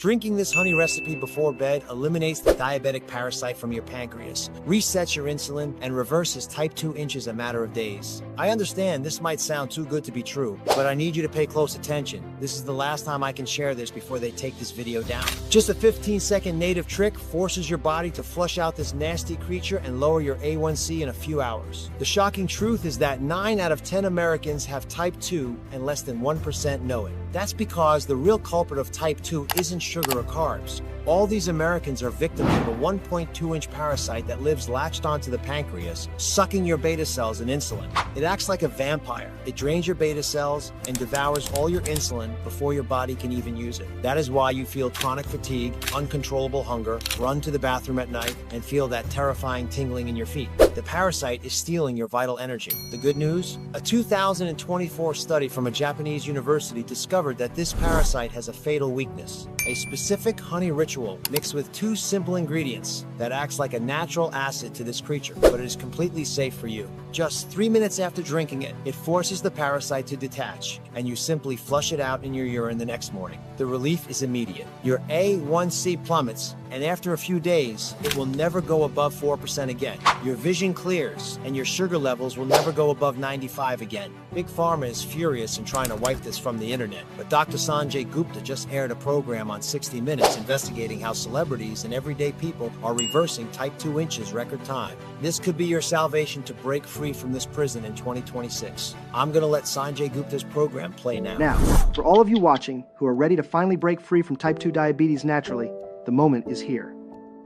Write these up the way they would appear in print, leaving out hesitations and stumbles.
Drinking this honey recipe before bed eliminates the diabetic parasite from your pancreas, resets your insulin, and reverses type 2 inches a matter of days. I understand this might sound too good to be true, but I need you to pay close attention. This is the last time I can share this before they take this video down. Just a 15-second native trick forces your body to flush out this nasty creature and lower your A1C in a few hours. The shocking truth is that 9 out of 10 Americans have type 2 and less than 1% know it. That's because the real culprit of type 2 isn't sugar or carbs. All these Americans are victims of a 1.2-inch parasite that lives latched onto the pancreas, sucking your beta cells and insulin. It acts like a vampire. It drains your beta cells and devours all your insulin before your body can even use it. That is why you feel chronic fatigue, uncontrollable hunger, run to the bathroom at night, and feel that terrifying tingling in your feet. The parasite is stealing your vital energy. The good news? A 2024 study from a Japanese university discovered that this parasite has a fatal weakness: a specific honey ritual mixed with 2 simple ingredients that acts like a natural acid to this creature, but it is completely safe for you. Just 3 minutes after drinking it, it forces the parasite to detach, and you simply flush it out in your urine the next morning. The relief is immediate. Your A1C plummets, and after a few days, it will never go above 4% again. Your vision clears, and your sugar levels will never go above 95 again. Big Pharma is furious in trying to wipe this from the internet, but Dr. Sanjay Gupta just aired a program on 60 Minutes investigating how celebrities and everyday people are reversing type 2 inches record time. This could be your salvation to break free from this prison in 2026. I'm gonna let Sanjay Gupta's program play now. Now, for all of you watching who are ready to finally break free from type 2 diabetes naturally, the moment is here.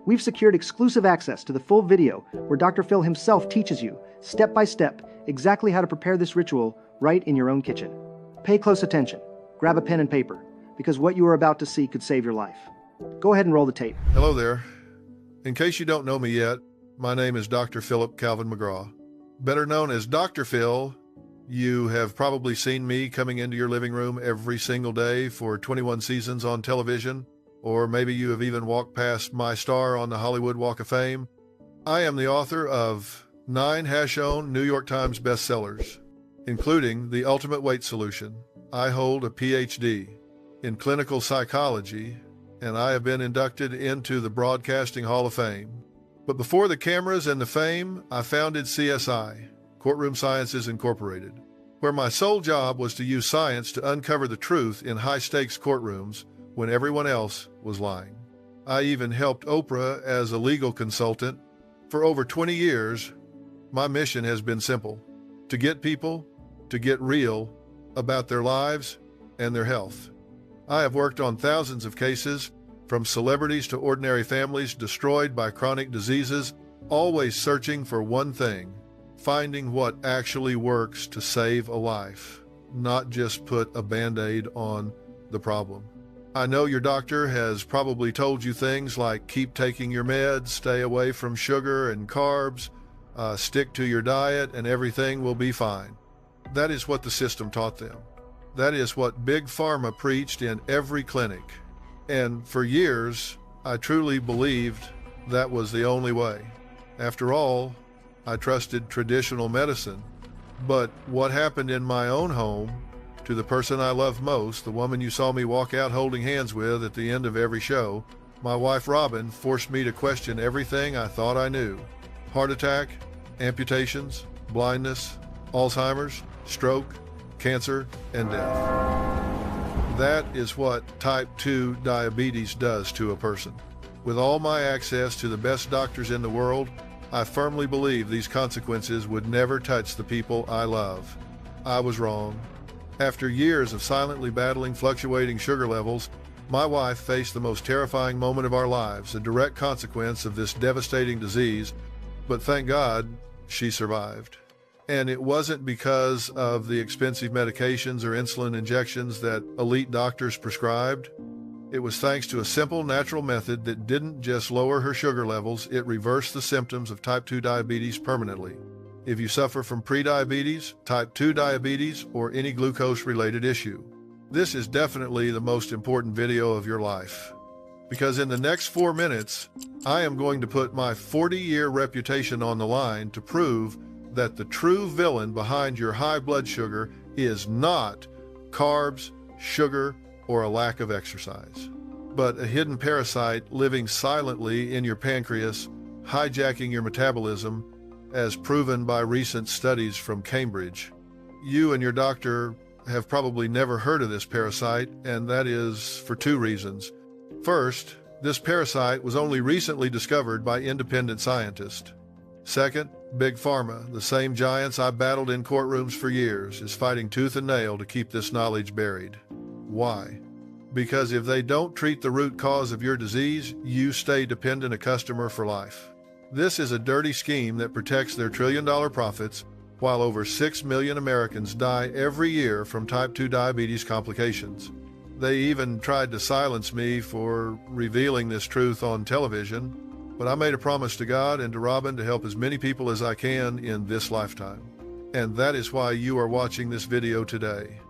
We've secured exclusive access to the full video where Dr. Phil himself teaches you, step by step, exactly how to prepare this ritual right in your own kitchen. Pay close attention. Grab a pen and paper, because what you are about to see could save your life. Go ahead and roll the tape. Hello there. In case you don't know me yet, my name is Dr. Philip Calvin McGraw. Better known as Dr. Phil, you have probably seen me coming into your living room every single day for 21 seasons on television, or maybe you have even walked past my star on the Hollywood Walk of Fame. I am the author of 9 Hash-owned New York Times bestsellers, including The Ultimate Weight Solution. I hold a PhD in clinical psychology, and I have been inducted into the Broadcasting Hall of Fame. But before the cameras and the fame, I founded CSI, Courtroom Sciences Incorporated, where my sole job was to use science to uncover the truth in high-stakes courtrooms when everyone else was lying. I even helped Oprah as a legal consultant. For over 20 years, my mission has been simple: to get people to get real about their lives and their health. I have worked on thousands of cases, from celebrities to ordinary families destroyed by chronic diseases, always searching for one thing: finding what actually works to save a life, not just put a Band-Aid on the problem. I know your doctor has probably told you things like keep taking your meds, stay away from sugar and carbs, stick to your diet, and everything will be fine. That is what the system taught them. That is what Big Pharma preached in every clinic. And for years, I truly believed that was the only way. After all, I trusted traditional medicine. But what happened in my own home to the person I love most, the woman you saw me walk out holding hands with at the end of every show, my wife Robin, forced me to question everything I thought I knew. Heart attack, amputations, blindness, Alzheimer's, stroke, cancer, and death. That is what type 2 diabetes does to a person. With all my access to the best doctors in the world, I firmly believe these consequences would never touch the people I love. I was wrong. After years of silently battling fluctuating sugar levels, my wife faced the most terrifying moment of our lives, a direct consequence of this devastating disease, but thank God she survived. And it wasn't because of the expensive medications or insulin injections that elite doctors prescribed. It was thanks to a simple natural method that didn't just lower her sugar levels, it reversed the symptoms of type 2 diabetes permanently. If you suffer from prediabetes, type 2 diabetes, or any glucose-related issue, this is definitely the most important video of your life. Because in the next 4 minutes, I am going to put my 40-year reputation on the line to prove that the true villain behind your high blood sugar is not carbs, sugar, or a lack of exercise. but a hidden parasite living silently in your pancreas, hijacking your metabolism, as proven by recent studies from Cambridge. You and your doctor have probably never heard of this parasite, and that is for two reasons. First, this parasite was only recently discovered by independent scientists. Second, Big Pharma, the same giants I battled in courtrooms for years, is fighting tooth and nail to keep this knowledge buried. Why? Because if they don't treat the root cause of your disease, you stay dependent a customer for life. This is a dirty scheme that protects their trillion-dollar profits, while over 6 million Americans die every year from type 2 diabetes complications. They even tried to silence me for revealing this truth on television, but I made a promise to God and to Robin to help as many people as I can in this lifetime. And that is why you are watching this video today.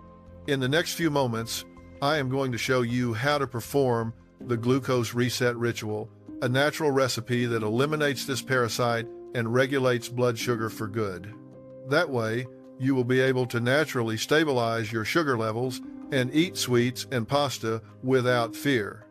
In the next few moments, I am going to show you how to perform the glucose reset ritual, a natural recipe that eliminates this parasite and regulates blood sugar for good. That way, you will be able to naturally stabilize your sugar levels and eat sweets and pasta without fear.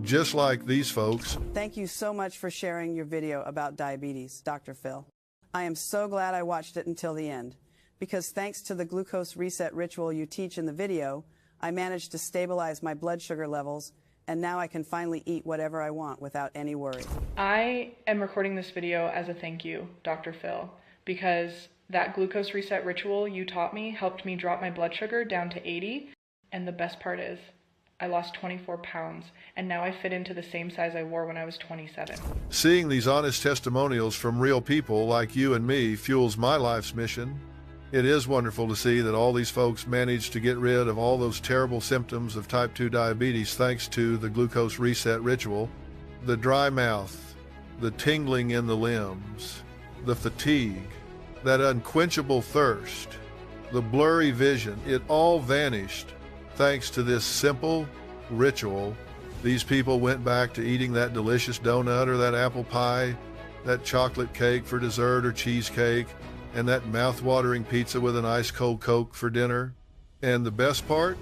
Just like these folks. Thank you so much for sharing your video about diabetes, Dr. Phil. I am so glad I watched it until the end, because thanks to the glucose reset ritual you teach in the video, I managed to stabilize my blood sugar levels, and now I can finally eat whatever I want without any worry. I am recording this video as a thank you, Dr. Phil, because that glucose reset ritual you taught me helped me drop my blood sugar down to 80, and the best part is, I lost 24 pounds, and now I fit into the same size I wore when I was 27. Seeing these honest testimonials from real people like you and me fuels my life's mission. It is wonderful to see that all these folks managed to get rid of all those terrible symptoms of type 2 diabetes thanks to the glucose reset ritual. The dry mouth, the tingling in the limbs, the fatigue, that unquenchable thirst, the blurry vision, it all vanished thanks to this simple ritual. These people went back to eating that delicious donut or that apple pie, that chocolate cake for dessert or cheesecake, and that mouth-watering pizza with an ice-cold Coke for dinner. And the best part?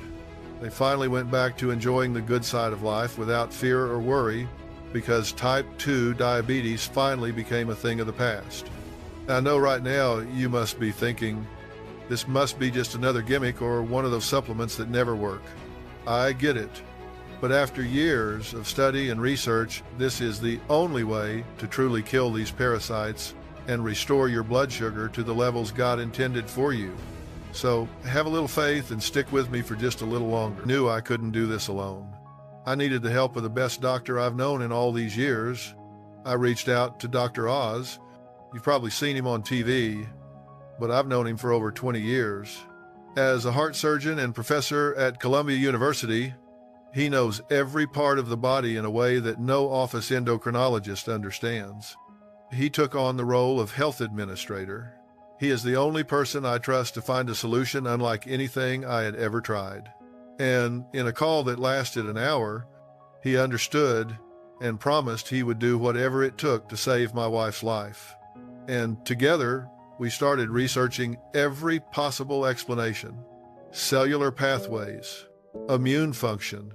They finally went back to enjoying the good side of life without fear or worry, because type 2 diabetes finally became a thing of the past. I know right now you must be thinking, this must be just another gimmick or one of those supplements that never work. I get it. But after years of study and research, this is the only way to truly kill these parasites and restore your blood sugar to the levels God intended for you. So have a little faith and stick with me for just a little longer. I knew I couldn't do this alone. I needed the help of the best doctor I've known in all these years. I reached out to Dr. Oz. You've probably seen him on TV, but I've known him for over 20 years. As a heart surgeon and professor at Columbia University, he knows every part of the body in a way that no office endocrinologist understands. He took on the role of health administrator. He is the only person I trust to find a solution unlike anything I had ever tried. And in a call that lasted an hour, he understood and promised he would do whatever it took to save my wife's life. And together, we started researching every possible explanation: cellular pathways, immune function,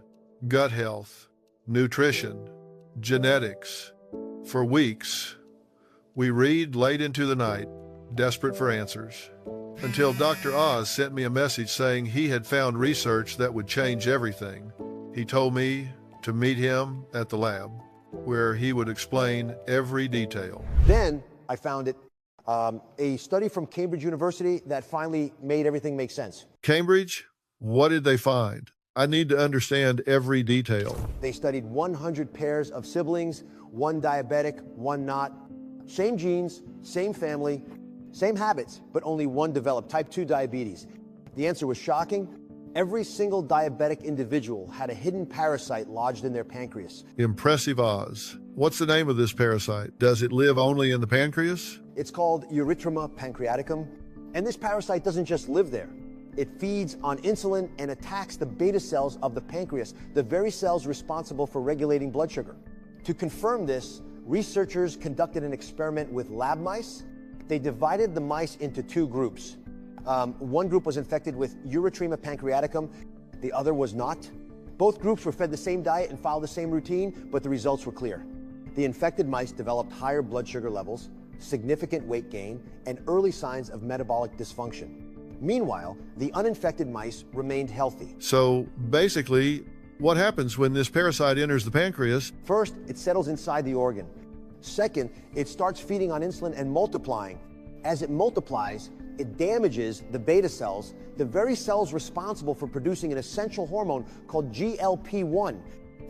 gut health, nutrition, genetics. For weeks, we read late into the night, desperate for answers, until Dr. Oz sent me a message saying he had found research that would change everything. He told me to meet him at the lab, where he would explain every detail. Then I found it, a study from Cambridge University that finally made everything make sense. Cambridge? What did they find? I need to understand every detail. They studied 100 pairs of siblings, one diabetic, one not. Same genes, same family, same habits, but only one developed type 2 diabetes. The answer was shocking. Every single diabetic individual had a hidden parasite lodged in their pancreas. Impressive, Oz. What's the name of this parasite? Does it live only in the pancreas? It's called Erythrema pancreaticum. And this parasite doesn't just live there. It feeds on insulin and attacks the beta cells of the pancreas, the very cells responsible for regulating blood sugar. To confirm this, researchers conducted an experiment with lab mice. They divided the mice into two groups. One group was infected with Erythrema pancreaticum, the other was not. Both groups were fed the same diet and followed the same routine, but the results were clear. The infected mice developed higher blood sugar levels, significant weight gain, and early signs of metabolic dysfunction. Meanwhile, the uninfected mice remained healthy. So basically, what happens when this parasite enters the pancreas? First, it settles inside the organ. Second, it starts feeding on insulin and multiplying. As it multiplies, it damages the beta cells, the very cells responsible for producing an essential hormone called GLP-1.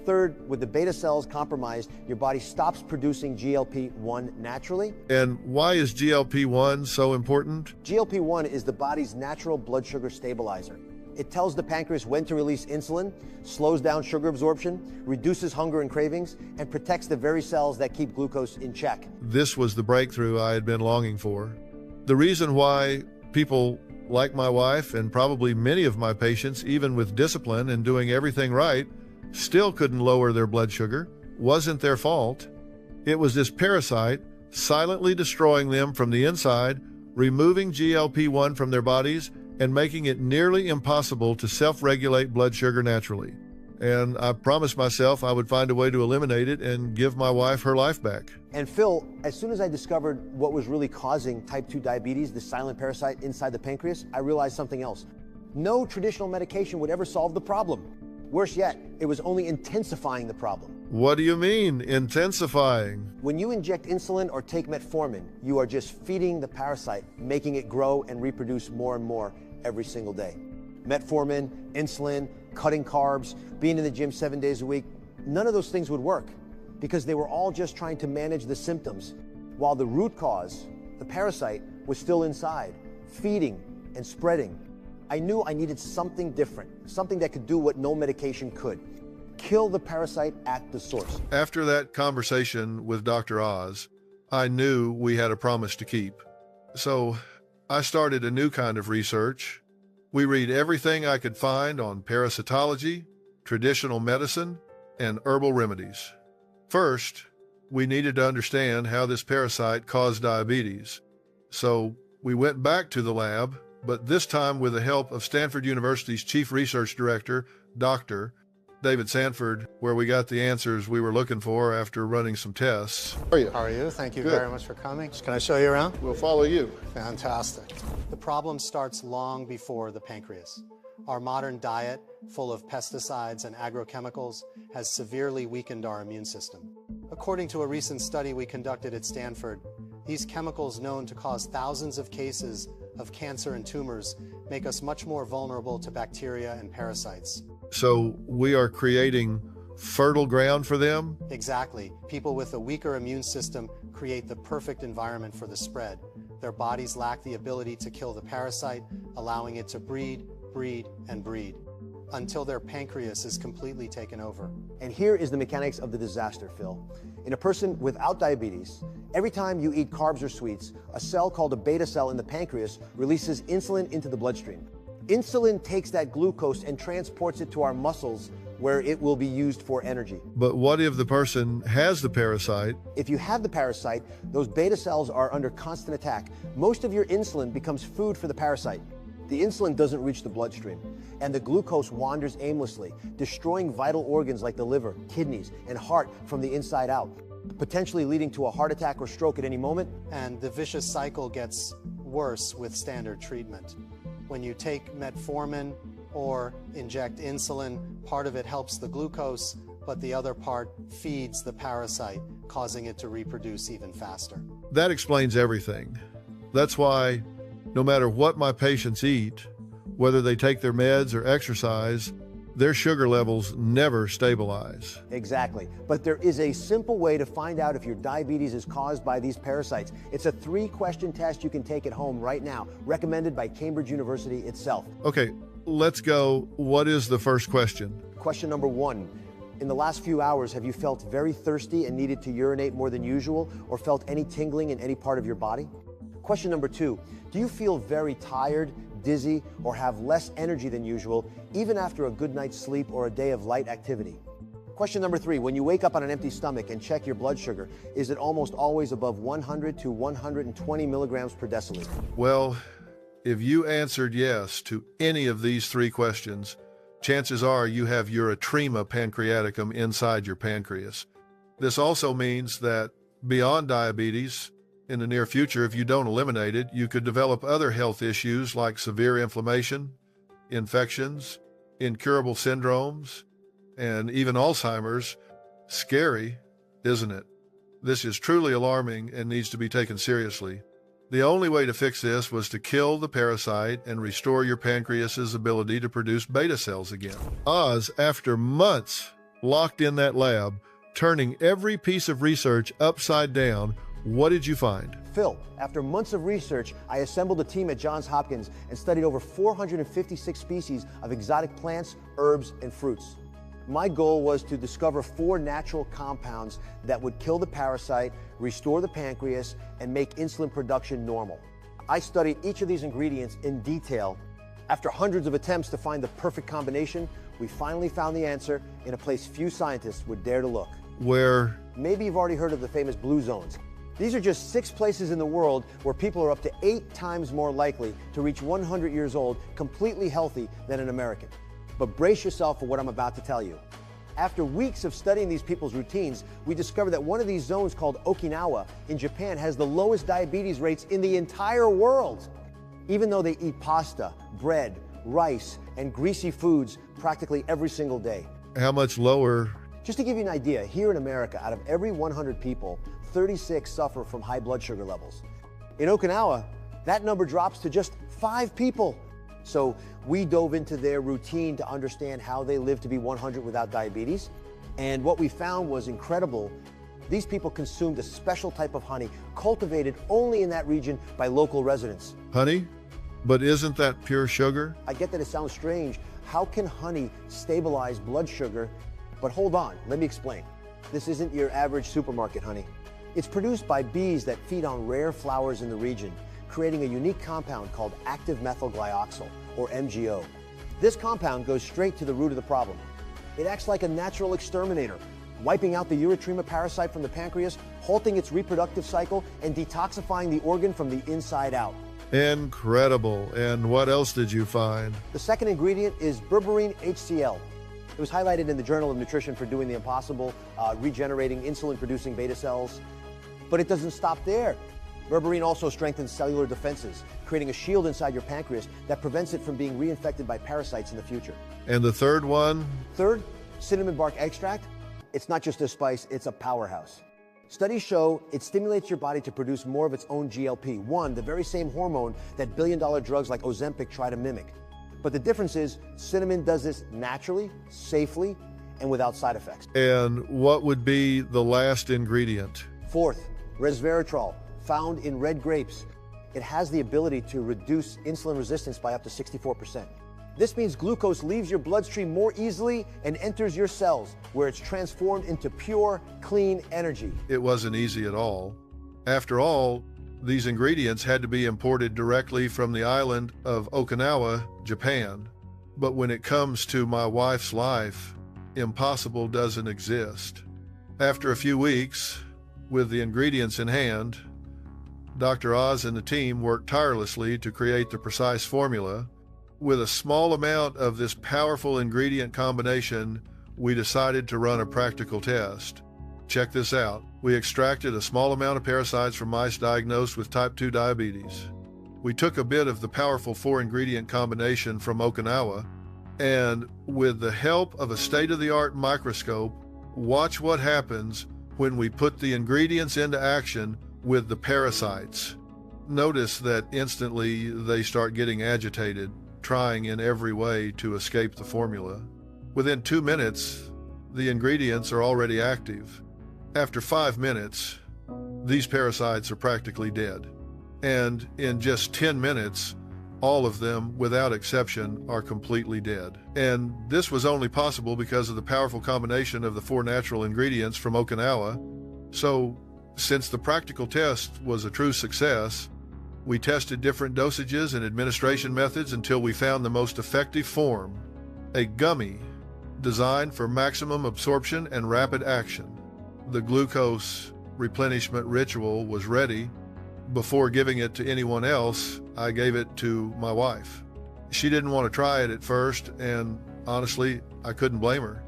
Third, with the beta cells compromised, your body stops producing GLP-1 naturally. And why is GLP-1 so important? GLP-1 is the body's natural blood sugar stabilizer. It tells the pancreas when to release insulin, slows down sugar absorption, reduces hunger and cravings, and protects the very cells that keep glucose in check. This was the breakthrough I had been longing for. The reason why people like my wife and probably many of my patients, even with discipline and doing everything right, still couldn't lower their blood sugar wasn't their fault. It was this parasite silently destroying them from the inside, removing GLP-1 from their bodies, and making it nearly impossible to self-regulate blood sugar naturally. And I promised myself I would find a way to eliminate it and give my wife her life back. And Phil, as soon as I discovered what was really causing type 2 diabetes, the silent parasite inside the pancreas, I realized something else. No traditional medication would ever solve the problem. Worse yet, it was only intensifying the problem. What do you mean, intensifying? When you inject insulin or take metformin, you are just feeding the parasite, making it grow and reproduce more and more every single day. Metformin, insulin, cutting carbs, being in the gym 7 days a week, none of those things would work because they were all just trying to manage the symptoms, while the root cause, the parasite, was still inside, feeding and spreading. I knew I needed something different, something that could do what no medication could. Kill the parasite at the source. After that conversation with Dr. Oz, I knew we had a promise to keep. So I started a new kind of research. We read everything I could find on parasitology, traditional medicine, and herbal remedies. First, we needed to understand how this parasite caused diabetes. So we went back to the lab, but this time with the help of Stanford University's Chief Research Director, Dr. David Sanford, where we got the answers we were looking for after running some tests. How are you? How are you? Thank you Good. very much for coming. Can I show you around? We'll follow you. Fantastic. The problem starts long before the pancreas. Our modern diet, full of pesticides and agrochemicals, has severely weakened our immune system. According to a recent study we conducted at Stanford, these chemicals known to cause thousands of cases of cancer and tumors make us much more vulnerable to bacteria and parasites. So we are creating fertile ground for them? Exactly. People with a weaker immune system create the perfect environment for the spread. Their bodies lack the ability to kill the parasite, allowing it to breed, and breed, until their pancreas is completely taken over. And here is the mechanics of the disaster, Phil. In a person without diabetes, every time you eat carbs or sweets, a cell called a beta cell in the pancreas releases insulin into the bloodstream. Insulin takes that glucose and transports it to our muscles, where it will be used for energy. But what if the person has the parasite? If you have the parasite, those beta cells are under constant attack. Most of your insulin becomes food for the parasite. The insulin doesn't reach the bloodstream, and the glucose wanders aimlessly, destroying vital organs like the liver, kidneys, and heart from the inside out, potentially leading to a heart attack or stroke at any moment. And the vicious cycle gets worse with standard treatment. When you take metformin or inject insulin, part of it helps the glucose, but the other part feeds the parasite, causing it to reproduce even faster. That explains everything. That's why no matter what my patients eat, whether they take their meds or exercise, their sugar levels never stabilize. Exactly. But there is a simple way to find out if your diabetes is caused by these parasites. It's a 3-question test you can take at home right now, recommended by Cambridge University itself. Okay, let's go. What is the first question? Question number 1. In the last few hours, have you felt very thirsty and needed to urinate more than usual, or felt any tingling in any part of your body? Question number 2. Do you feel very tired, dizzy, or have less energy than usual, even after a good night's sleep or a day of light activity? Question number 3. When you wake up on an empty stomach and check your blood sugar, is it almost always above 100 to 120 milligrams per deciliter? Well, if you answered yes to any of these 3 questions, chances are you have uretrema pancreaticum inside your pancreas. This also means that beyond diabetes, in the near future, if you don't eliminate it, you could develop other health issues like severe inflammation, infections, incurable syndromes, and even Alzheimer's. Scary, isn't it? This is truly alarming and needs to be taken seriously. The only way to fix this was to kill the parasite and restore your pancreas's ability to produce beta cells again. Oz, after months locked in that lab, turning every piece of research upside down, what did you find? Phil, after months of research, I assembled a team at Johns Hopkins and studied over 456 species of exotic plants, herbs, and fruits. My goal was to discover 4 natural compounds that would kill the parasite, restore the pancreas, and make insulin production normal. I studied each of these ingredients in detail. After hundreds of attempts to find the perfect combination, we finally found the answer in a place few scientists would dare to look. Where? Maybe you've already heard of the famous blue zones. These are just 6 places in the world where people are up to 8 times more likely to reach 100 years old completely healthy than an American. But brace yourself for what I'm about to tell you. After weeks of studying these people's routines, we discovered that one of these zones, called Okinawa in Japan, has the lowest diabetes rates in the entire world. Even though they eat pasta, bread, rice, and greasy foods practically every single day. How much lower? Just to give you an idea, here in America, out of every 100 people, 36 suffer from high blood sugar levels. In Okinawa, that number drops to just 5 people. So we dove into their routine to understand how they live to be 100 without diabetes. And what we found was incredible. These people consumed a special type of honey cultivated only in that region by local residents. Honey? But isn't that pure sugar? I get that it sounds strange. How can honey stabilize blood sugar? But hold on, let me explain. This isn't your average supermarket honey. It's produced by bees that feed on rare flowers in the region, creating a unique compound called active methyl glyoxal, or MGO. This compound goes straight to the root of the problem. It acts like a natural exterminator, wiping out the uretrema parasite from the pancreas, halting its reproductive cycle, and detoxifying the organ from the inside out. Incredible. And what else did you find? The second ingredient is berberine HCl. It was highlighted in the Journal of Nutrition for doing the impossible, regenerating insulin-producing beta cells. But it doesn't stop there. Berberine also strengthens cellular defenses, creating a shield inside your pancreas that prevents it from being reinfected by parasites in the future. And the third one? Third, cinnamon bark extract. It's not just a spice, it's a powerhouse. Studies show it stimulates your body to produce more of its own GLP-1, the very same hormone that billion-dollar drugs like Ozempic try to mimic. But the difference is cinnamon does this naturally, safely, and without side effects. And what would be the last ingredient? Fourth, resveratrol, found in red grapes. It has the ability to reduce insulin resistance by up to 64%. This means glucose leaves your bloodstream more easily and enters your cells, where it's transformed into pure, clean energy. It wasn't easy at all. After all, these ingredients had to be imported directly from the island of Okinawa, Japan. But when it comes to my wife's life, impossible doesn't exist. After a few weeks, with the ingredients in hand, Dr. Oz and the team worked tirelessly to create the precise formula. With a small amount of this powerful ingredient combination, we decided to run a practical test. Check this out. We extracted a small amount of parasites from mice diagnosed with type 2 diabetes. We took a bit of the powerful 4-ingredient combination from Okinawa, and with the help of a state-of-the-art microscope, watch what happens when we put the ingredients into action with the parasites. Notice that instantly they start getting agitated, trying in every way to escape the formula. Within 2 minutes, the ingredients are already active. After 5 minutes, these parasites are practically dead. And in just 10 minutes, all of them, without exception, are completely dead. And this was only possible because of the powerful combination of the 4 natural ingredients from Okinawa. So, since the practical test was a true success, we tested different dosages and administration methods until we found the most effective form, a gummy designed for maximum absorption and rapid action. The glucose replenishment ritual was ready. Before giving it to anyone else, I gave it to my wife. She didn't want to try it at first, and Honestly, I couldn't blame her.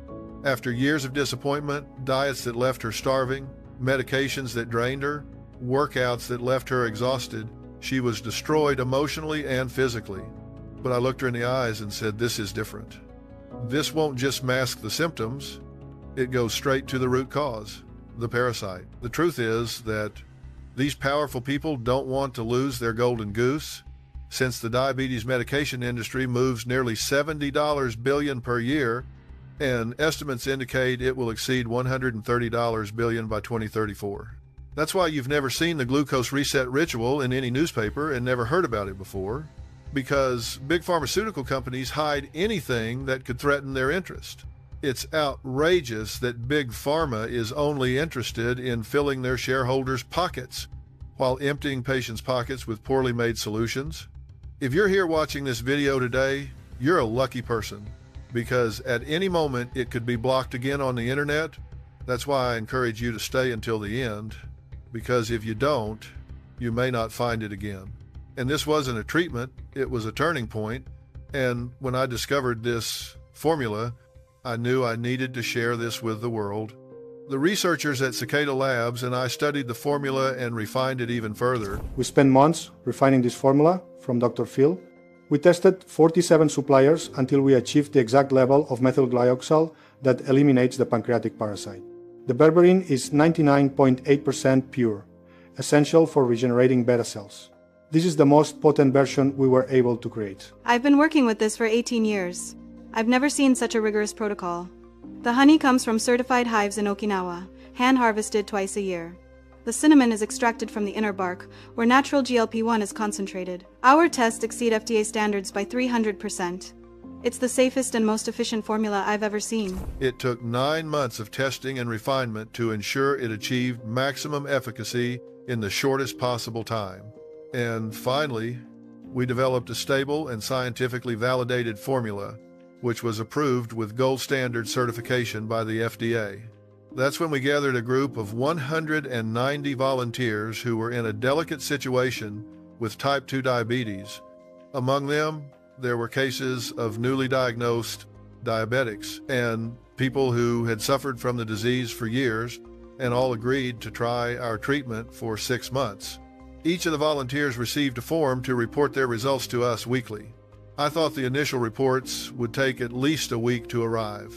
After years of disappointment, diets that left her starving, medications that drained her, workouts that left her exhausted, she was destroyed emotionally and physically. But I looked her in the eyes and said, "This is different. This won't just mask the symptoms, it goes straight to the root cause, the parasite." The truth is that these powerful people don't want to lose their golden goose. Since the diabetes medication industry moves nearly $70 billion per year, and estimates indicate it will exceed $130 billion by 2034. That's why you've never seen the glucose reset ritual in any newspaper and never heard about it before, because big pharmaceutical companies hide anything that could threaten their interest. It's outrageous that big pharma is only interested in filling their shareholders' pockets while emptying patients' pockets with poorly made solutions. If you're here watching this video today, you're a lucky person, because at any moment it could be blocked again on the internet. That's why I encourage you to stay until the end, because if you don't, you may not find it again. And this wasn't a treatment, it was a turning point. And when I discovered this formula, I knew I needed to share this with the world. The researchers at Cicada Labs and I studied the formula and refined it even further. We spent months refining this formula from Dr. Phil. We tested 47 suppliers until we achieved the exact level of methyl glyoxal that eliminates the pancreatic parasite. The berberine is 99.8% pure, essential for regenerating beta cells. This is the most potent version we were able to create. I've been working with this for 18 years. I've never seen such a rigorous protocol. The honey comes from certified hives in Okinawa, hand-harvested twice a year. The cinnamon is extracted from the inner bark, where natural GLP-1 is concentrated. Our tests exceed FDA standards by 300%. It's the safest and most efficient formula I've ever seen. It took 9 months of testing and refinement to ensure it achieved maximum efficacy in the shortest possible time. And finally, we developed a stable and scientifically validated formula, which was approved with gold standard certification by the FDA. That's when we gathered a group of 190 volunteers who were in a delicate situation with type 2 diabetes. Among them, there were cases of newly diagnosed diabetics and people who had suffered from the disease for years, and all agreed to try our treatment for 6 months. Each of the volunteers received a form to report their results to us weekly. I thought the initial reports would take at least a week to arrive,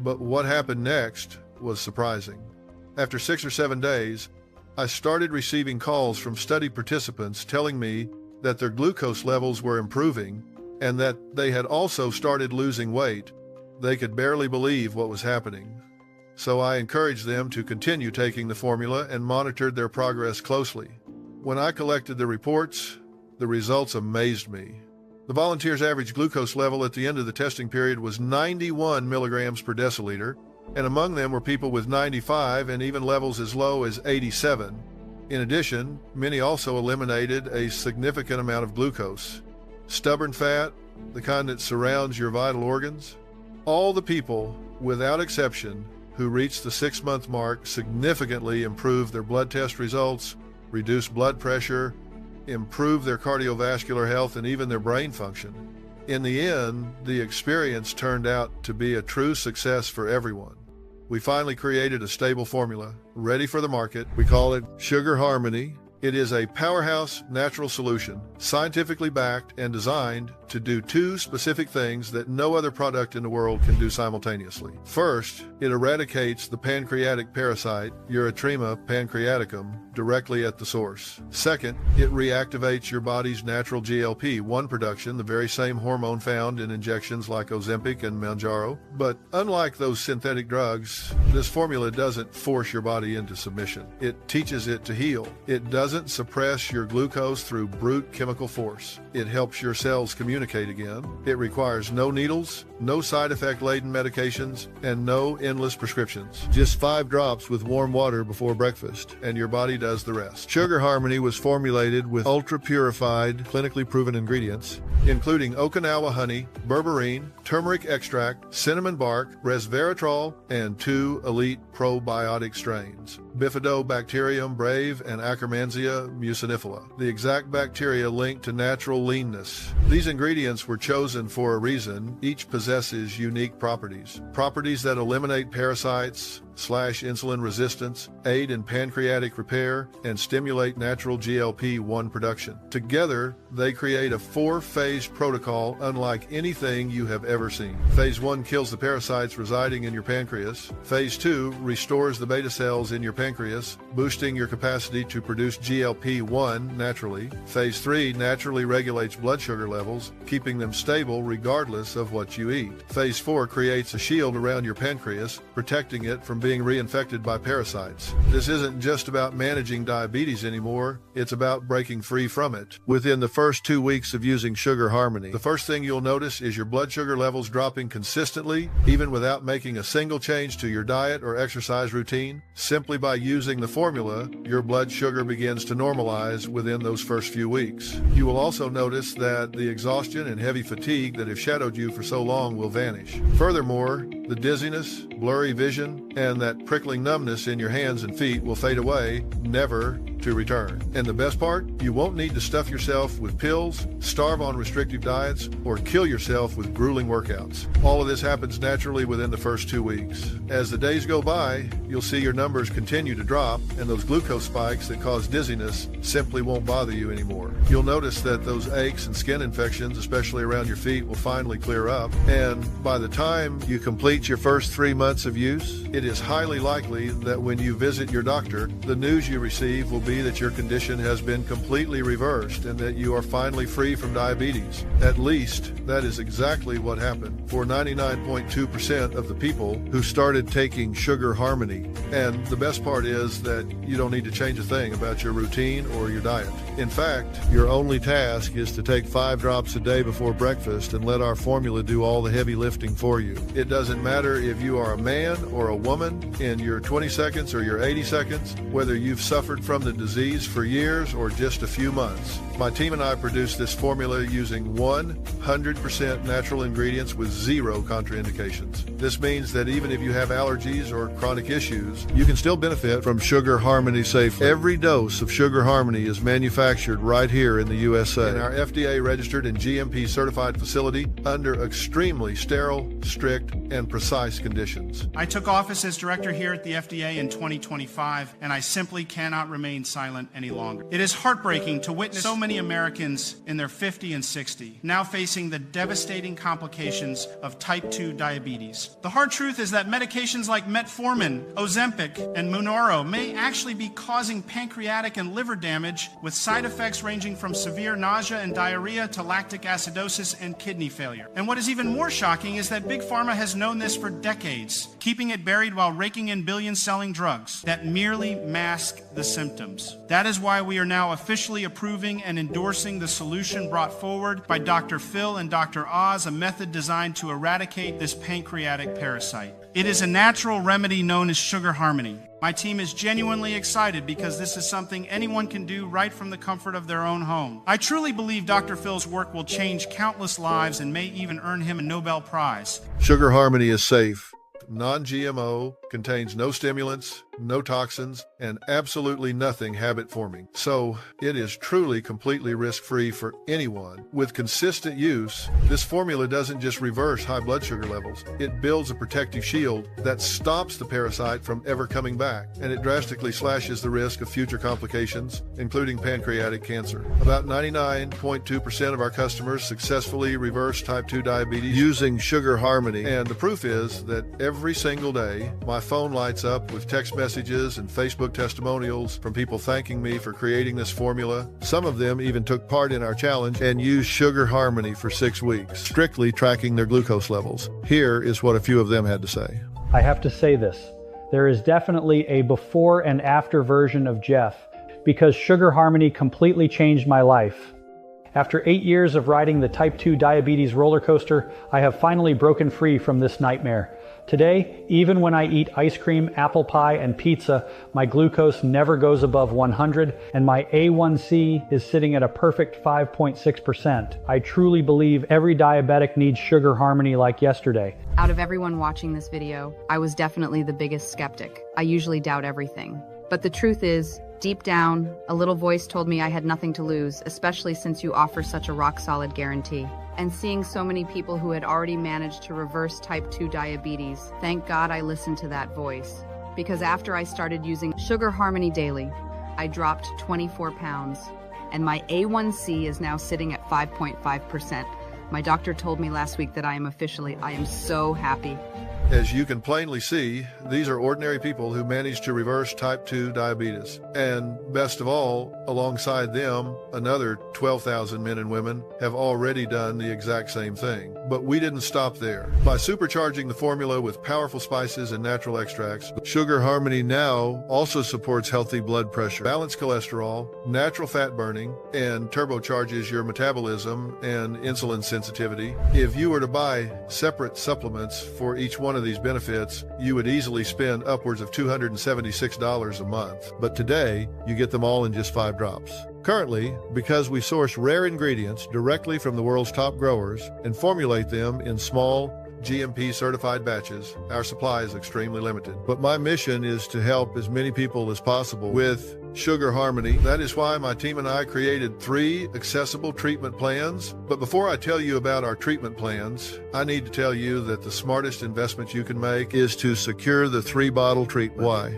but what happened next was surprising. After 6 or 7 days, I started receiving calls from study participants telling me that their glucose levels were improving and that they had also started losing weight. They could barely believe what was happening. So I encouraged them to continue taking the formula and monitored their progress closely. When I collected the reports, the results amazed me. The volunteers' average glucose level at the end of the testing period was 91 milligrams per deciliter, and among them were people with 95 and even levels as low as 87. In addition, many also eliminated a significant amount of glucose. Stubborn fat, the kind that surrounds your vital organs. All the people, without exception, who reached the 6-month mark significantly improved their blood test results, reduced blood pressure, improved their cardiovascular health, and even their brain function. In the end, the experience turned out to be a true success for everyone. We finally created a stable formula, ready for the market. We call it Sugar Harmony. It is a powerhouse natural solution, scientifically backed and designed to do 2 specific things that no other product in the world can do simultaneously. First, it eradicates the pancreatic parasite, Erythrema pancreaticum, directly at the source. Second, it reactivates your body's natural GLP-1 production, the very same hormone found in injections like Ozempic and Mounjaro. But unlike those synthetic drugs, this formula doesn't force your body into submission. It teaches it to heal. It doesn't suppress your glucose through brute chemical force. It helps your cells communicate again. It requires no needles, no side effect-laden medications, and no endless prescriptions. Just 5 drops with warm water before breakfast, and your body does the rest. Sugar Harmony was formulated with ultra-purified, clinically proven ingredients, including Okinawa honey, berberine, turmeric extract, cinnamon bark, resveratrol, and 2 elite probiotic strains, Bifidobacterium brave and Akkermansia mucinifera, the exact bacteria linked to natural leanness. These ingredients ingredients were chosen for a reason. Each possesses unique properties. Properties that eliminate parasites, slash insulin resistance, aid in pancreatic repair, and stimulate natural GLP-1 production. Together, they create a 4-phase protocol unlike anything you have ever seen. Phase 1 kills the parasites residing in your pancreas. Phase 2 restores the beta cells in your pancreas, boosting your capacity to produce GLP-1 naturally. Phase 3 naturally regulates blood sugar levels, keeping them stable regardless of what you eat. Phase 4 creates a shield around your pancreas, protecting it from being reinfected by parasites. This isn't just about managing diabetes anymore, it's about breaking free from it. Within the first 2 weeks of using Sugar Harmony, the first thing you'll notice is your blood sugar levels dropping consistently, even without making a single change to your diet or exercise routine. Simply by using the formula, your blood sugar begins to normalize within those first few weeks. You will also notice that the exhaustion and heavy fatigue that have shadowed you for so long will vanish. Furthermore, the dizziness, blurry vision, and that prickling numbness in your hands and feet will fade away, never to return. And the best part, you won't need to stuff yourself with pills, starve on restrictive diets, or kill yourself with grueling workouts. All of this happens naturally within the first 2 weeks. As the days go by, you'll see your numbers continue to drop, and those glucose spikes that cause dizziness simply won't bother you anymore. You'll notice that those aches and skin infections, especially around your feet, will finally clear up. And by the time you complete your first 3 months of use, it is highly likely that when you visit your doctor, the news you receive will be that your condition has been completely reversed and that you are finally free from diabetes. At least, that is exactly what happened for 99.2% of the people who started taking Sugar Harmony. And the best part is that you don't need to change a thing about your routine or your diet. In fact, your only task is to take 5 drops a day before breakfast and let our formula do all the heavy lifting for you. It doesn't matter if you are a man or a woman in your 20 seconds or your 80 seconds, whether you've suffered from the disease for years or just a few months. My team and I produce this formula using 100% natural ingredients with 0 contraindications. This means that even if you have allergies or chronic issues, you can still benefit from Sugar Harmony safely. Every dose of Sugar Harmony is manufactured right here in the USA in our FDA-registered and GMP-certified facility under extremely sterile, strict, and precise conditions. I took office as director here at the FDA in 2025, and I simply cannot remain silent any longer. It is heartbreaking to witness so many Americans in their 50 and 60 now facing the devastating complications of type 2 diabetes. The hard truth is that medications like metformin, Ozempic, and Monoro may actually be causing pancreatic and liver damage, with side effects ranging from severe nausea and diarrhea to lactic acidosis and kidney failure. And what is even more shocking is that Big Pharma has known this for decades, keeping it buried while raking in billion-selling drugs that merely mask the symptoms. That is why we are now officially approving and endorsing the solution brought forward by Dr. Phil and Dr. Oz, a method designed to eradicate this pancreatic parasite. It is a natural remedy known as Sugar Harmony. My team is genuinely excited because this is something anyone can do right from the comfort of their own home. I truly believe Dr. Phil's work will change countless lives and may even earn him a Nobel Prize. Sugar Harmony is safe, non-GMO, contains no stimulants, no toxins, and absolutely nothing habit-forming. So it is truly completely risk-free for anyone. With consistent use, this formula doesn't just reverse high blood sugar levels. It builds a protective shield that stops the parasite from ever coming back, and it drastically slashes the risk of future complications, including pancreatic cancer. About 99.2% of our customers successfully reverse type 2 diabetes using Sugar Harmony, and the proof is that every single day, my phone lights up with text messages and Facebook testimonials from people thanking me for creating this formula. Some of them even took part in our challenge and used Sugar Harmony for 6 weeks, strictly tracking their glucose levels. Here is what a few of them had to say. I have to say this. There is definitely a before and after version of Jeff, because Sugar Harmony completely changed my life. After 8 years of riding the type 2 diabetes roller coaster, I have finally broken free from this nightmare. Today, even when I eat ice cream, apple pie, and pizza, my glucose never goes above 100, and my A1C is sitting at a perfect 5.6%. I truly believe every diabetic needs Sugar Harmony like yesterday. Out of everyone watching this video, I was definitely the biggest skeptic. I usually doubt everything. But the truth is, deep down, a little voice told me I had nothing to lose, especially since you offer such a rock-solid guarantee. and seeing so many people who had already managed to reverse type 2 diabetes, thank God I listened to that voice. Because after I started using Sugar Harmony daily, I dropped 24 pounds, and my A1C is now sitting at 5.5%. My doctor told me last week that I am so happy. As you can plainly see, these are ordinary people who managed to reverse type 2 diabetes. And best of all, alongside them, another 12,000 men and women have already done the exact same thing. But we didn't stop there. By supercharging the formula with powerful spices and natural extracts, Sugar Harmony now also supports healthy blood pressure, balanced cholesterol, natural fat burning, and turbocharges your metabolism and insulin sensitivity. If you were to buy separate supplements for each one of these benefits, you would easily spend upwards of $276 a month. But today, you get them all in just 5 drops. Currently, because we source rare ingredients directly from the world's top growers and formulate them in small, GMP certified batches, our supply is extremely limited. But my mission is to help as many people as possible with Sugar Harmony. That is why my team and I created 3 accessible treatment plans. But before I tell you about our treatment plans, I need to tell you that the smartest investment you can make is to secure the 3-bottle treatment. Why?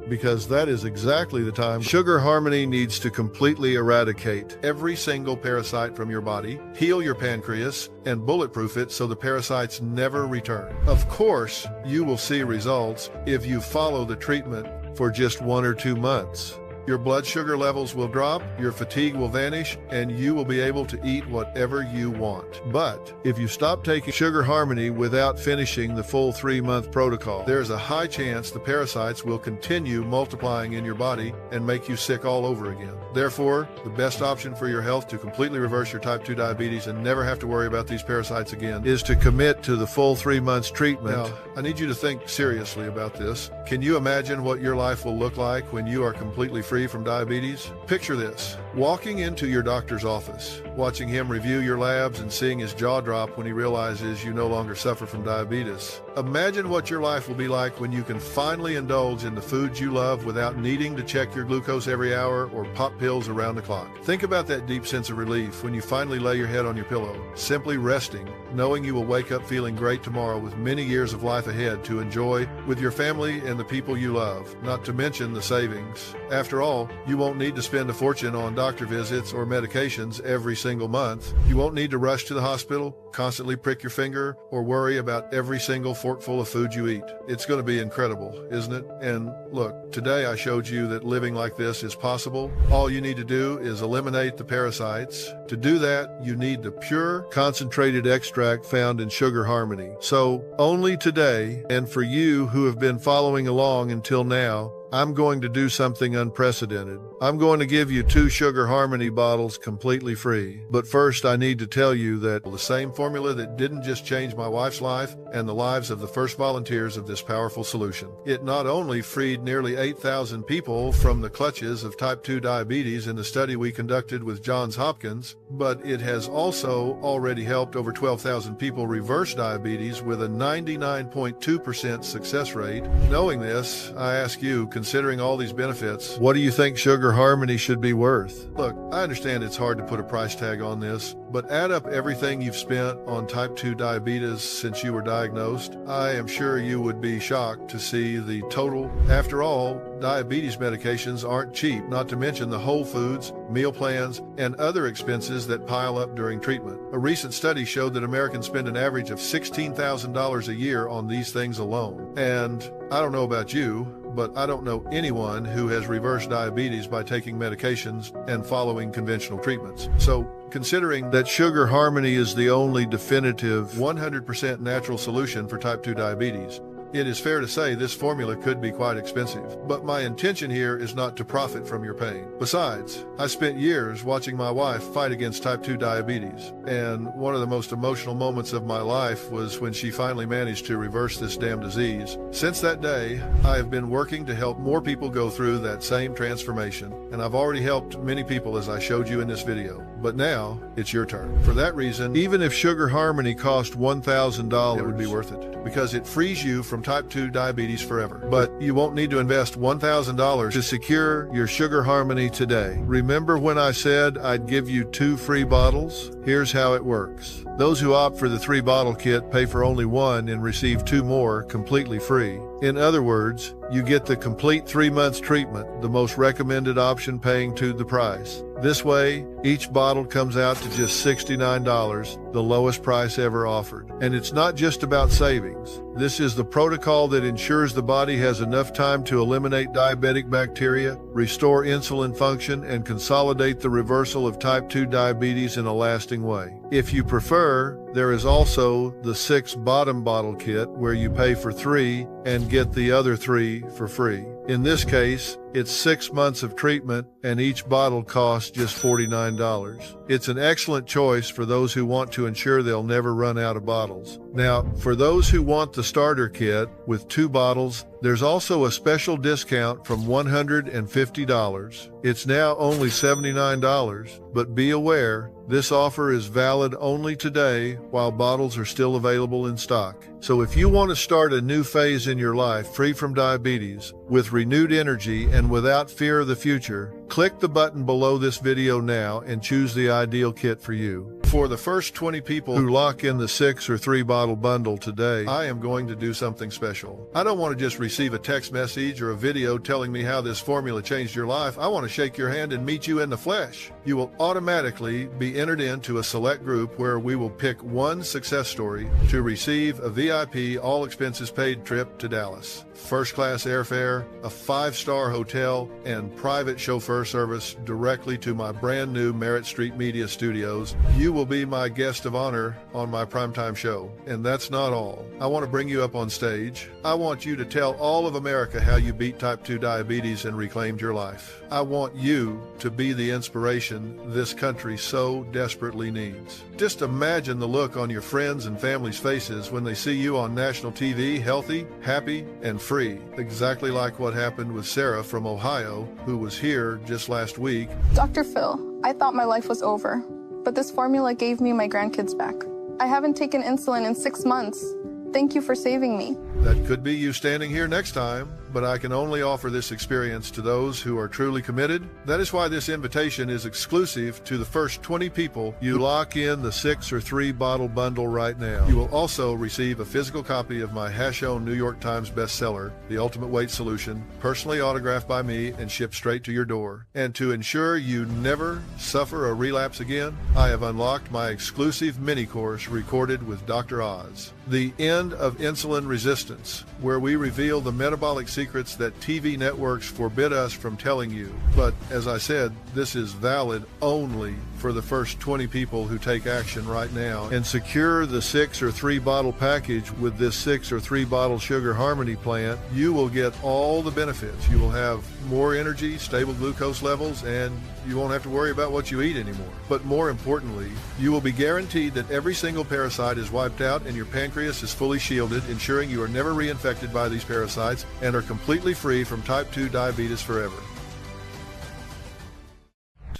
Because that is exactly the time Sugar Harmony needs to completely eradicate every single parasite from your body, heal your pancreas, and bulletproof it so the parasites never return. Of course, you will see results if you follow the treatment for just 1 or 2 months. Your blood sugar levels will drop, your fatigue will vanish, and you will be able to eat whatever you want. But if you stop taking Sugar Harmony without finishing the full 3-month protocol, there's a high chance the parasites will continue multiplying in your body and make you sick all over again. Therefore, the best option for your health to completely reverse your type 2 diabetes and never have to worry about these parasites again is to commit to the full 3 months treatment. Now, I need you to think seriously about this. Can you imagine what your life will look like when you are completely free from diabetes? Picture this: walking into your doctor's office, watching him review your labs and seeing his jaw drop when he realizes you no longer suffer from diabetes. Imagine what your life will be like when you can finally indulge in the foods you love without needing to check your glucose every hour or pop pills around the clock. Think about that deep sense of relief when you finally lay your head on your pillow, simply resting, knowing you will wake up feeling great tomorrow with many years of life ahead to enjoy with your family and the people you love, not to mention the savings. After all, you won't need to spend a fortune on doctor visits or medications every single month. You won't need to rush to the hospital, constantly prick your finger, or worry about every single forkful of food you eat. It's going to be incredible, isn't it? And look, today I showed you that living like this is possible. All you need to do is eliminate the parasites. To do that, you need the pure, concentrated extract found in Sugar Harmony. So, only today, and for you who have been following along until now, I'm going to do something unprecedented. I'm going to give you 2 Sugar Harmony bottles completely free. But first, I need to tell you that the same formula that didn't just change my wife's life and the lives of the first volunteers of this powerful solution. It not only freed nearly 8,000 people from the clutches of type 2 diabetes in the study we conducted with Johns Hopkins, but it has also already helped over 12,000 people reverse diabetes with a 99.2% success rate. Knowing this, I ask you, considering all these benefits, what do you think Sugar Harmony should be worth? Look, I understand it's hard to put a price tag on this, but add up everything you've spent on type 2 diabetes since you were diagnosed. I am sure you would be shocked to see the total. After all, diabetes medications aren't cheap, not to mention the whole foods, meal plans, and other expenses that pile up during treatment. A recent study showed that Americans spend an average of $16,000 a year on these things alone. And I don't know about you, but I don't know anyone who has reversed diabetes by taking medications and following conventional treatments. So, considering that Sugar Harmony is the only definitive 100% natural solution for type 2 diabetes, it is fair to say this formula could be quite expensive, but my intention here is not to profit from your pain. Besides, I spent years watching my wife fight against type 2 diabetes, and one of the most emotional moments of my life was when she finally managed to reverse this damn disease. Since that day, I have been working to help more people go through that same transformation, and I've already helped many people as I showed you in this video. But now, it's your turn. For that reason, even if Sugar Harmony cost $1,000, it would be worth it, because it frees you from type 2 diabetes forever. But you won't need to invest $1,000 to secure your Sugar Harmony today. Remember when I said I'd give you 2 free bottles? Here's how it works. Those who opt for the 3-bottle kit pay for only 1 and receive 2 more completely free. In other words, you get the complete 3 months treatment, the most recommended option paying to the price. This way, each bottle comes out to just $69, the lowest price ever offered. And it's not just about savings. This is the protocol that ensures the body has enough time to eliminate diabetic bacteria, restore insulin function, and consolidate the reversal of type 2 diabetes in a lasting way. If you prefer, there is also the 6 bottom bottle kit where you pay for 3 and get the other 3 for free. In this case, it's 6 months of treatment and each bottle costs just $49. It's an excellent choice for those who want to ensure they'll never run out of bottles. Now, for those who want the starter kit with 2 bottles, there's also a special discount from $150. It's now only $79, but be aware, this offer is valid only today while bottles are still available in stock. So if you want to start a new phase in your life free from diabetes, with renewed energy and without fear of the future, click the button below this video now and choose the ideal kit for you. For the first 20 people who lock in the 6 or 3 bottle bundle today, I am going to do something special. I don't want to just receive a text message or a video telling me how this formula changed your life. I want to shake your hand and meet you in the flesh. You will automatically be entered into a select group where we will pick one success story to receive a VIP all expenses paid trip to Dallas. First-class airfare, a 5-star hotel, and private chauffeur service directly to my brand new Merritt Street Media Studios. You will be my guest of honor on my primetime show. And that's not all. I want to bring you up on stage. I want you to tell all of America how you beat type 2 diabetes and reclaimed your life. I want you to be the inspiration this country so desperately needs. Just imagine the look on your friends and family's faces when they see you on national TV, healthy, happy, and free. Exactly like what happened with Sarah from Ohio, who was here just last week. Dr. Phil, I thought my life was over, but this formula gave me my grandkids back. I haven't taken insulin in 6 months. Thank you for saving me. That could be you standing here next time, but I can only offer this experience to those who are truly committed. That is why this invitation is exclusive to the first 20 people you lock in the 6 or 3 bottle bundle right now. You will also receive a physical copy of my hash-owned New York Times bestseller, The Ultimate Weight Solution, personally autographed by me and shipped straight to your door. And to ensure you never suffer a relapse again, I have unlocked my exclusive mini course recorded with Dr. Oz, The End of Insulin Resistance, where we reveal the metabolic secrets that TV networks forbid us from telling you. But as I said, this is valid only for the first 20 people who take action right now and secure the 6 or 3 bottle package with this 6 or 3 bottle Sugar Harmony plant. You will get all the benefits. You will have more energy, stable glucose levels, and you won't have to worry about what you eat anymore. But more importantly, you will be guaranteed that every single parasite is wiped out and your pancreas is fully shielded, ensuring you are never reinfected by these parasites and are completely free from type 2 diabetes forever.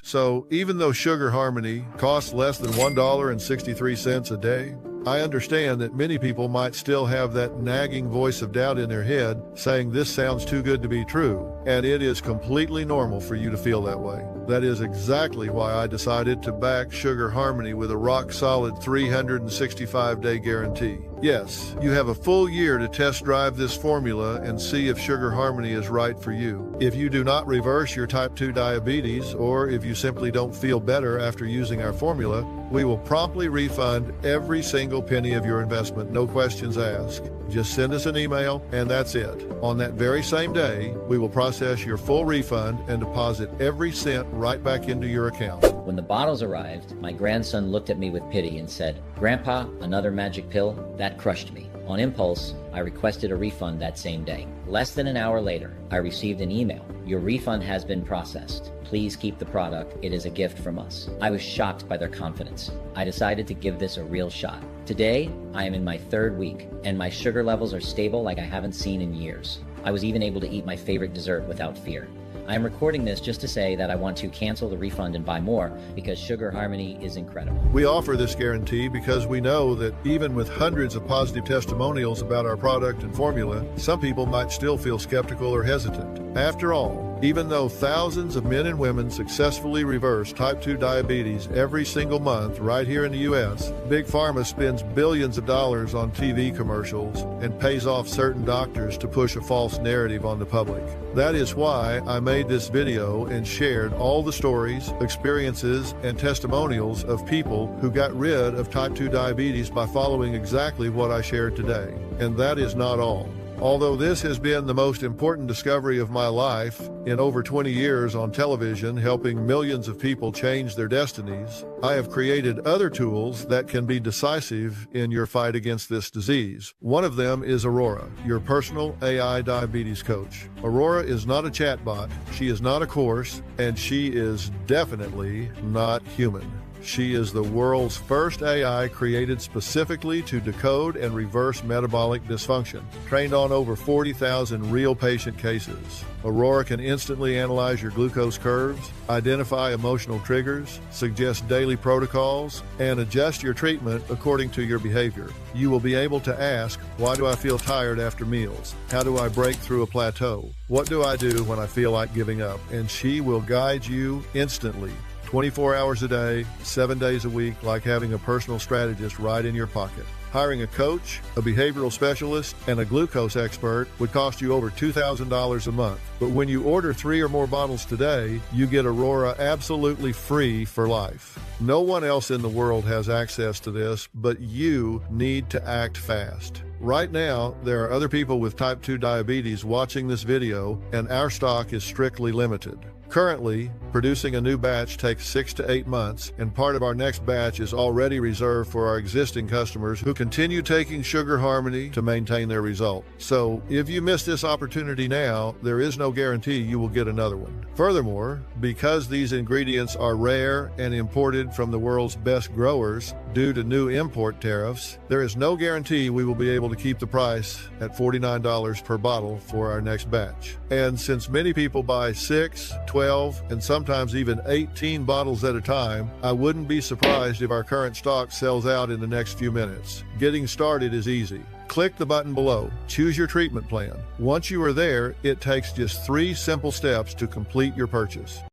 So even though Sugar Harmony costs less than $1.63 a day, I understand that many people might still have that nagging voice of doubt in their head saying this sounds too good to be true, and it is completely normal for you to feel that way. That is exactly why I decided to back Sugar Harmony with a rock-solid 365-day guarantee. Yes, you have a full year to test drive this formula and see if Sugar Harmony is right for you. If you do not reverse your type 2 diabetes, or if you simply don't feel better after using our formula, we will promptly refund every single penny of your investment, no questions asked. Just send us an email and that's it. On that very same day, we will process your full refund and deposit every cent right back into your account. When the bottles arrived, my grandson looked at me with pity and said, "Grandpa, another magic pill? That crushed me." On impulse, I requested a refund that same day. Less than an hour later, I received an email. "Your refund has been processed. Please keep the product. It is a gift from us." I was shocked by their confidence. I decided to give this a real shot. Today, I am in my 3rd week, and my sugar levels are stable like I haven't seen in years. I was even able to eat my favorite dessert without fear. I am recording this just to say that I want to cancel the refund and buy more because Sugar Harmony is incredible. We offer this guarantee because we know that even with hundreds of positive testimonials about our product and formula, some people might still feel skeptical or hesitant. After all, even though thousands of men and women successfully reverse type 2 diabetes every single month right here in the U.S., Big Pharma spends billions of dollars on TV commercials and pays off certain doctors to push a false narrative on the public. That is why I made this video and shared all the stories, experiences, and testimonials of people who got rid of type 2 diabetes by following exactly what I shared today. And that is not all. Although this has been the most important discovery of my life in over 20 years on television, helping millions of people change their destinies, I have created other tools that can be decisive in your fight against this disease. One of them is Aurora, your personal AI diabetes coach. Aurora is not a chatbot, she is not a course, and she is definitely not human. She is the world's first AI created specifically to decode and reverse metabolic dysfunction, trained on over 40,000 real patient cases. Aurora can instantly analyze your glucose curves, identify emotional triggers, suggest daily protocols, and adjust your treatment according to your behavior. You will be able to ask, why do I feel tired after meals? How do I break through a plateau? What do I do when I feel like giving up? And she will guide you instantly. 24 hours a day, 7 days a week, like having a personal strategist right in your pocket. Hiring a coach, a behavioral specialist, and a glucose expert would cost you over $2,000 a month. But when you order 3 or more bottles today, you get Aurora absolutely free for life. No one else in the world has access to this, but you need to act fast. Right now, there are other people with type 2 diabetes watching this video, and our stock is strictly limited. Currently, producing a new batch takes 6 to 8 months, and part of our next batch is already reserved for our existing customers who continue taking Sugar Harmony to maintain their result. So, if you miss this opportunity now, there is no guarantee you will get another one. Furthermore, because these ingredients are rare and imported from the world's best growers due to new import tariffs, there is no guarantee we will be able to keep the price at $49 per bottle for our next batch. And since many people buy 6, 12, and sometimes even 18 bottles at a time, I wouldn't be surprised if our current stock sells out in the next few minutes. Getting started is easy. Click the button below. Choose your treatment plan. Once you are there, it takes just 3 simple steps to complete your purchase.